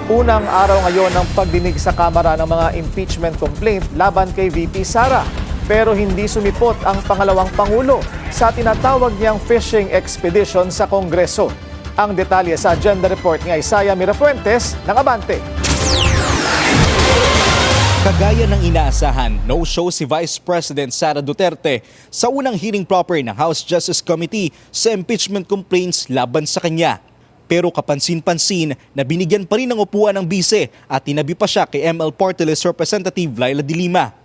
Unang araw ngayon ng pagdinig sa Kamara ng mga impeachment complaint laban kay VP Sara. Pero hindi sumipot ang pangalawang Pangulo sa tinatawag niyang fishing expedition sa Kongreso. Ang detalye sa agenda report ni Isaiah Mirafuentes ng Abante. Kagaya ng inaasahan, no-show si Vice President Sara Duterte sa unang hearing proper ng House Justice Committee sa impeachment complaints laban sa kanya. Pero kapansin-pansin na binigyan pa rin ng upuan ng bise at tinabi pa siya kay ML Party List Representative Laila de Lima.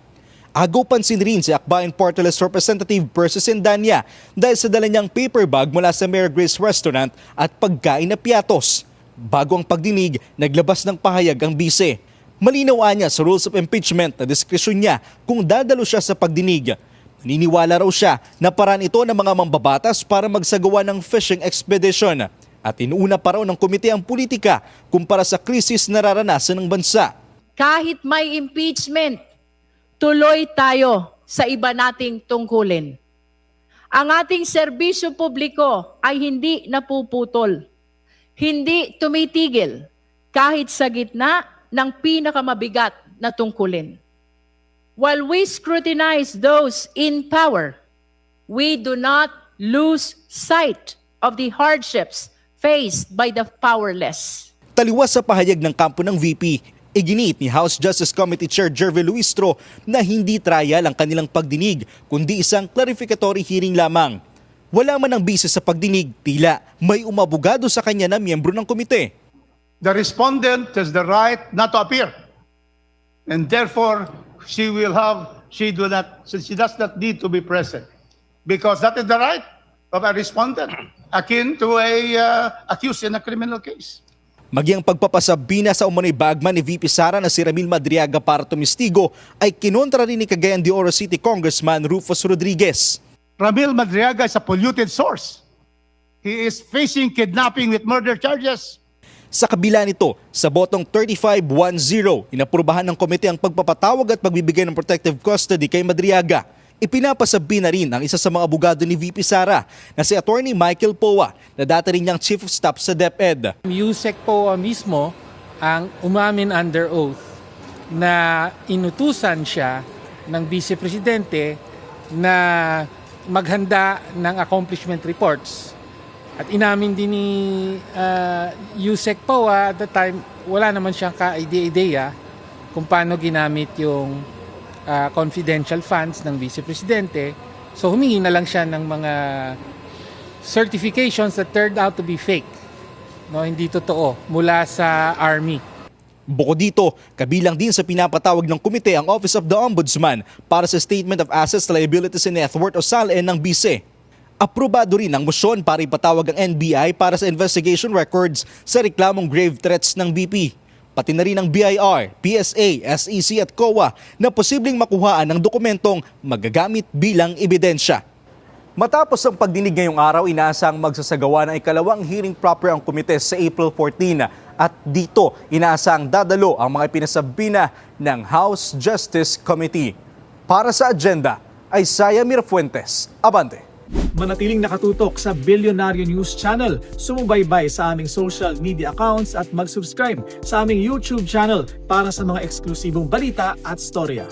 Agaw pansin rin si Akbayan Party List Representative Percy Sendanya dahil sa dala niyang paper bag mula sa Mayor Grace Restaurant at pagkain na piatos. Bago ang pagdinig, naglabas ng pahayag ang bise. Malinaw niya sa rules of impeachment na diskresyon niya kung dadalo siya sa pagdinig. Naniniwala raw siya na paraan ito ng mga mambabatas para magsagawa ng fishing expedition. At inuuna pa raw ng komite ang politika kumpara sa krisis na nararanasan ng bansa. Kahit may impeachment, tuloy tayo sa iba nating tungkulin. Ang ating serbisyo publiko ay hindi napuputol, hindi tumitigil kahit sa gitna ng pinakamabigat na tungkulin. While we scrutinize those in power, we do not lose sight of the hardships faced by the powerless. Taliwas sa pahayag ng kampo ng VP, iginiit ni House Justice Committee Chair Jervy Luistro na hindi trial ang kanilang pagdinig kundi isang clarificatory hearing lamang. Wala man ang bise sa pagdinig, tila may umabogado sa kanya na miyembro ng komite. The respondent has the right not to appear, and therefore she does not need to be present, because that is the right of a respondent, akin to a accused in a criminal case. Maging pagpapasabina sa umano'y bagman ni VP Sara na si Ramil Madriaga para tumistigo ay kinontra rin ni Cagayan de Oro City Congressman Rufus Rodriguez. Ramil Madriaga is a polluted source. He is facing kidnapping with murder charges. Sa kabila nito, sa botong 35-1-0, inaprubahan ng komite ang pagpapatawag at pagbibigay ng protective custody kay Madriaga. Ipinapasabi na rin ang isa sa mga abogado ni VP Sara na si Attorney Michael Poa na dati rin niyang Chief of Staff sa DepEd. Yusek Poa mismo ang umamin under oath na inutusan siya ng Vice Presidente na maghanda ng accomplishment reports. At inamin din ni Yusek Poa at the time, wala naman siyang ka-idea kung paano ginamit yung confidential funds ng Vice Presidente. So humingi na lang siya ng mga certifications that turned out to be fake. No, hindi totoo, mula sa Army. Bukod dito, kabilang din sa pinapatawag ng komite ang Office of the Ombudsman para sa Statement of Assets, Liabilities and Net Worth o SALN ng BICE. Aprobado rin ang motion para ipatawag ang NBI para sa investigation records sa reklamong grave threats ng BP. Pati na rin ang BIR, PSA, SEC at COA na posibleng makuhaan ng dokumentong magagamit bilang ebidensya. Matapos ang pagdinig ngayong araw, inaasang magsasagawa ng ikalawang hearing proper ang komite sa April 14 at dito inaasang dadalo ang mga pinasabina ng House Justice Committee. Para sa agenda, Isaiah Mirafuentes, Abante. Manatiling nakatutok sa Bilyonaryo News Channel. Sumubaybay sa aming social media accounts at mag-subscribe sa aming YouTube channel para sa mga eksklusibong balita at storya.